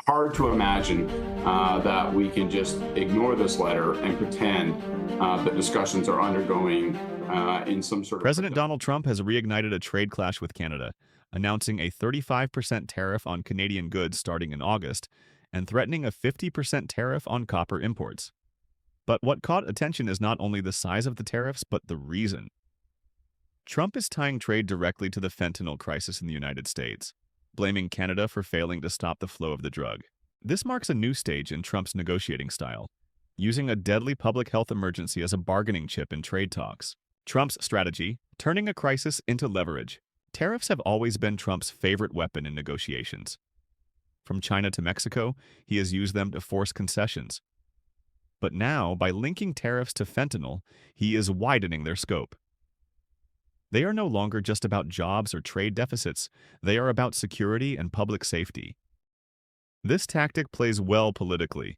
hard to imagine that we can just ignore this letter and pretend that discussions are undergoing in some sort of... President Donald Trump has reignited a trade clash with Canada, announcing a 35% tariff on Canadian goods starting in August and threatening a 50% tariff on copper imports. But what caught attention is not only the size of the tariffs, but the reason. Trump is tying trade directly to the fentanyl crisis in the United States, blaming Canada for failing to stop the flow of the drug. This marks a new stage in Trump's negotiating style, using a deadly public health emergency as a bargaining chip in trade talks. Trump's strategy, turning a crisis into leverage. Tariffs have always been Trump's favorite weapon in negotiations. From China to Mexico, he has used them to force concessions. But now, by linking tariffs to fentanyl, he is widening their scope. They are no longer just about jobs or trade deficits. They are about security and public safety. This tactic plays well politically.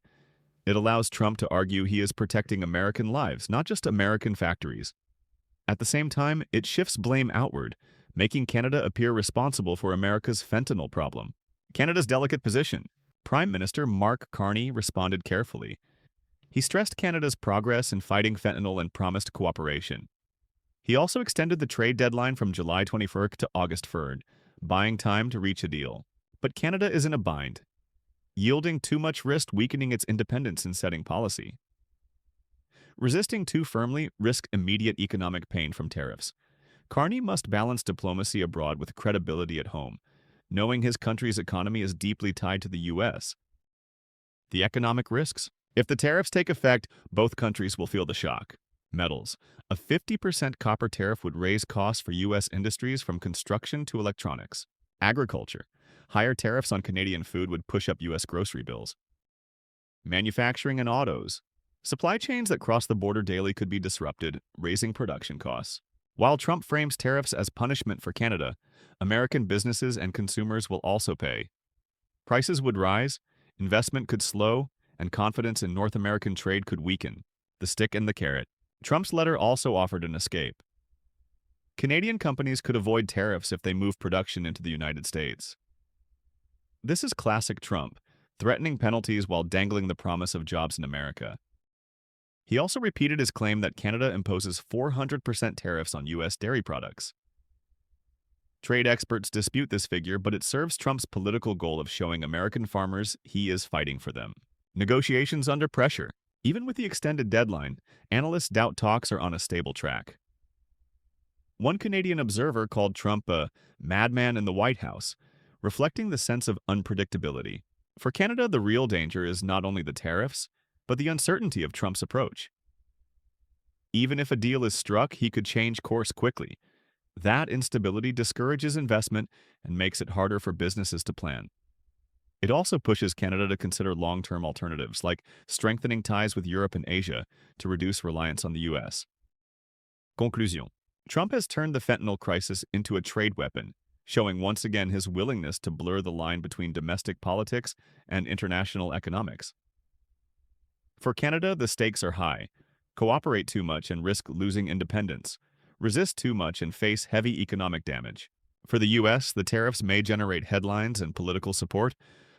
It allows Trump to argue he is protecting American lives, not just American factories. At the same time, it shifts blame outward, making Canada appear responsible for America's fentanyl problem. Canada's delicate position. Prime Minister Mark Carney responded carefully. He stressed Canada's progress in fighting fentanyl and promised cooperation. He also extended the trade deadline from July 21st to August 3rd, buying time to reach a deal. But Canada is in a bind. Yielding too much risked weakening its independence in setting policy. Resisting too firmly risked immediate economic pain from tariffs. Carney must balance diplomacy abroad with credibility at home, knowing his country's economy is deeply tied to the U.S. The economic risks? If the tariffs take effect, both countries will feel the shock. Metals. A 50% copper tariff would raise costs for U.S. industries from construction to electronics. Agriculture. Higher tariffs on Canadian food would push up U.S. grocery bills. Manufacturing and autos. Supply chains that cross the border daily could be disrupted, raising production costs. While Trump frames tariffs as punishment for Canada, American businesses and consumers will also pay. Prices would rise, investment could slow, and confidence in North American trade could weaken. The stick and the carrot. Trump's letter also offered an escape. Canadian companies could avoid tariffs if they move production into the United States. This is classic Trump, threatening penalties while dangling the promise of jobs in America. He also repeated his claim that Canada imposes 400% tariffs on U.S. dairy products. Trade experts dispute this figure, but it serves Trump's political goal of showing American farmers he is fighting for them. Negotiations under pressure. Even with the extended deadline, analysts doubt talks are on a stable track. One Canadian observer called Trump a madman in the White House, reflecting the sense of unpredictability. For Canada, the real danger is not only the tariffs, but the uncertainty of Trump's approach. Even if a deal is struck, he could change course quickly. That instability discourages investment and makes it harder for businesses to plan. It also pushes Canada to consider long-term alternatives, like strengthening ties with Europe and Asia to reduce reliance on the U.S. Conclusion. Trump has turned the fentanyl crisis into a trade weapon, showing once again his willingness to blur the line between domestic politics and international economics. For Canada, the stakes are high. Cooperate too much and risk losing independence. Resist too much and face heavy economic damage. For the U.S., the tariffs may generate headlines and political support,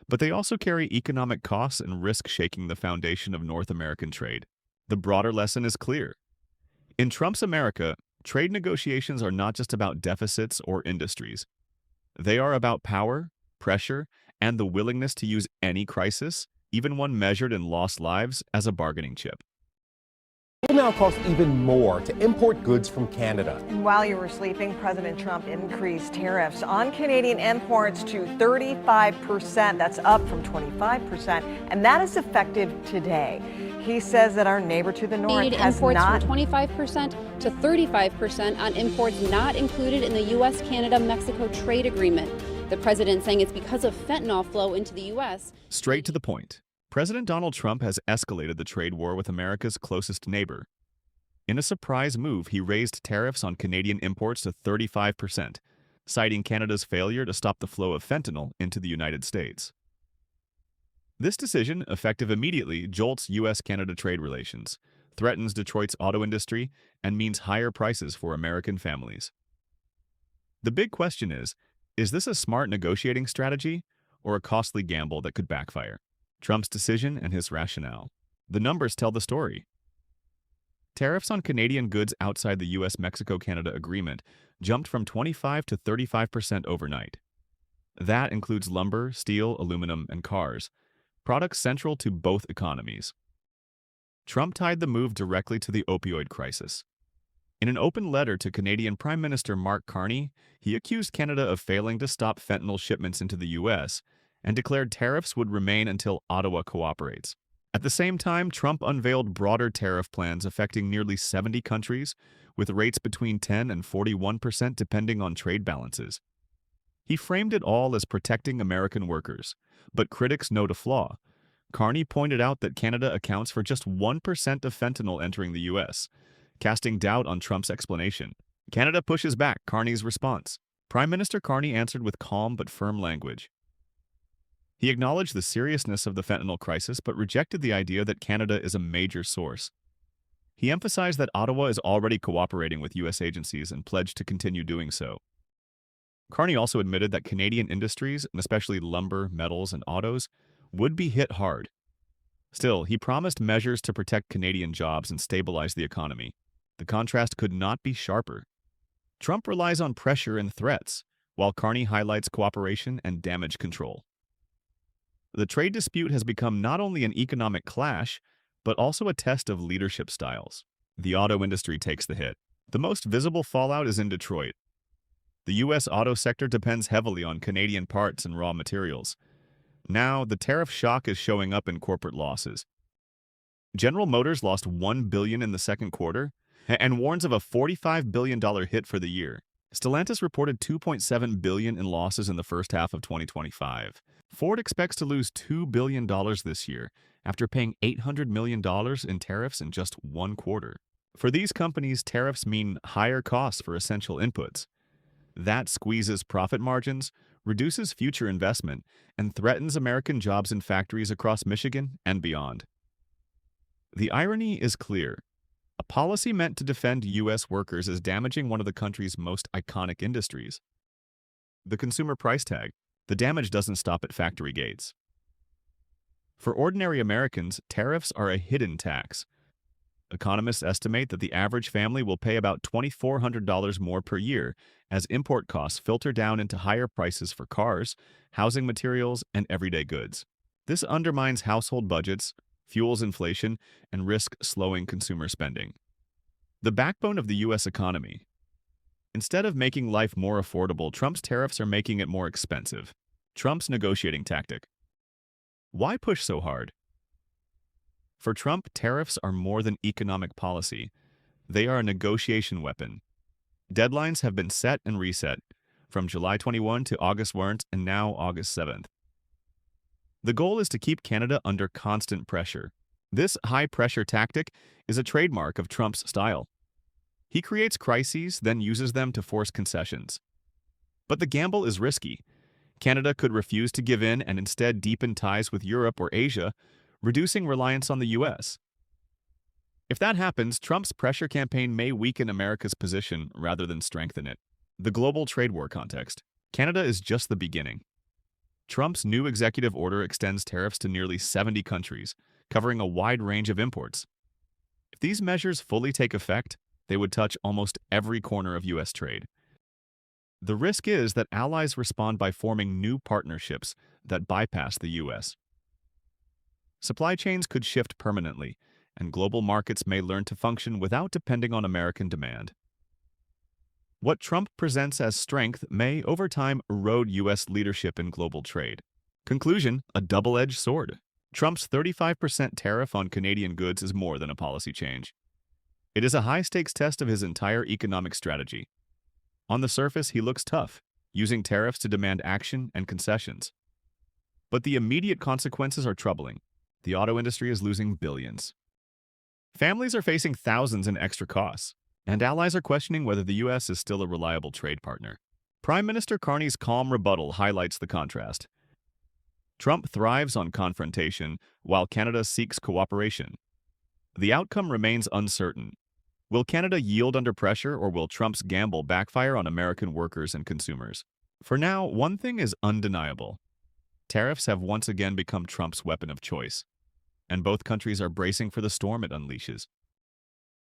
but they also carry economic costs and risk shaking the foundation of North American trade. The broader lesson is clear. In Trump's America, trade negotiations are not just about deficits or industries. They are about power, pressure, and the willingness to use any crisis, even one measured in lost lives, as a bargaining chip. It will now cost even more to import goods from Canada. And while you were sleeping, President Trump increased tariffs on Canadian imports to 35%. That's up from 25%, and that is effective today. He says that our neighbor to the north has imports not... from 25% to 35% on imports not included in the U.S.-Canada-Mexico trade agreement. The president saying it's because of fentanyl flow into the U.S. Straight to the point. President Donald Trump has escalated the trade war with America's closest neighbor. In a surprise move, he raised tariffs on Canadian imports to 35%, citing Canada's failure to stop the flow of fentanyl into the United States. This decision, effective immediately, jolts U.S.-Canada trade relations, threatens Detroit's auto industry, and means higher prices for American families. The big question is this a smart negotiating strategy, or a costly gamble that could backfire. Trump's decision and his rationale. The numbers tell the story. Tariffs on Canadian goods outside the U.S.-Mexico-Canada agreement jumped from 25% to 35% overnight. That includes lumber, steel, aluminum, and cars, products central to both economies. Trump tied the move directly to the opioid crisis. In an open letter to Canadian Prime Minister Mark Carney, he accused Canada of failing to stop fentanyl shipments into the U.S. and declared tariffs would remain until Ottawa cooperates. At the same time, Trump unveiled broader tariff plans affecting nearly 70 countries, with rates between 10 and 41% depending on trade balances. He framed it all as protecting American workers, but critics note a flaw. Carney pointed out that Canada accounts for just 1% of fentanyl entering the U.S., casting doubt on Trump's explanation. Canada pushes back Carney's response. Prime Minister Carney answered with calm but firm language. He acknowledged the seriousness of the fentanyl crisis but rejected the idea that Canada is a major source. He emphasized that Ottawa is already cooperating with U.S. agencies and pledged to continue doing so. Carney also admitted that Canadian industries, and especially lumber, metals, and autos, would be hit hard. Still, he promised measures to protect Canadian jobs and stabilize the economy. The contrast could not be sharper. Trump relies on pressure and threats, while Carney highlights cooperation and damage control. The trade dispute has become not only an economic clash, but also a test of leadership styles. The auto industry takes the hit. The most visible fallout is in Detroit. The U.S. auto sector depends heavily on Canadian parts and raw materials. Now, the tariff shock is showing up in corporate losses. General Motors lost $1 billion in the second quarter and warns of a $45 billion hit for the year. Stellantis reported $2.7 billion in losses in the first half of 2025. Ford expects to lose $2 billion this year after paying $800 million in tariffs in just one quarter. For these companies, tariffs mean higher costs for essential inputs. That squeezes profit margins, reduces future investment, and threatens American jobs in factories across Michigan and beyond. The irony is clear. A policy meant to defend U.S. workers is damaging one of the country's most iconic industries. The consumer price tag. The damage doesn't stop at factory gates. For ordinary Americans, tariffs are a hidden tax. Economists estimate that the average family will pay about $2,400 more per year as import costs filter down into higher prices for cars, housing materials, and everyday goods. This undermines household budgets, fuels inflation, and risks slowing consumer spending. The backbone of the U.S. economy. Instead of making life more affordable, Trump's tariffs are making it more expensive. Trump's negotiating tactic. Why push so hard? For Trump, tariffs are more than economic policy. They are a negotiation weapon. Deadlines have been set and reset, from July 21 to August 1 and now August 7th. The goal is to keep Canada under constant pressure. This high-pressure tactic is a trademark of Trump's style. He creates crises, then uses them to force concessions. But the gamble is risky. Canada could refuse to give in and instead deepen ties with Europe or Asia, reducing reliance on the U.S. If that happens, Trump's pressure campaign may weaken America's position rather than strengthen it. The global trade war context. Canada is just the beginning. Trump's new executive order extends tariffs to nearly 70 countries, covering a wide range of imports. If these measures fully take effect, they would touch almost every corner of U.S. trade. The risk is that allies respond by forming new partnerships that bypass the U.S. Supply chains could shift permanently, and global markets may learn to function without depending on American demand. What Trump presents as strength may, over time, erode U.S. leadership in global trade. Conclusion: a double-edged sword. Trump's 35% tariff on Canadian goods is more than a policy change. It is a high-stakes test of his entire economic strategy. On the surface, he looks tough, using tariffs to demand action and concessions. But the immediate consequences are troubling. The auto industry is losing billions. Families are facing thousands in extra costs, and allies are questioning whether the U.S. is still a reliable trade partner. Prime Minister Carney's calm rebuttal highlights the contrast. Trump thrives on confrontation, while Canada seeks cooperation. The outcome remains uncertain. Will Canada yield under pressure, or will Trump's gamble backfire on American workers and consumers? For now, one thing is undeniable. Tariffs have once again become Trump's weapon of choice, and both countries are bracing for the storm it unleashes.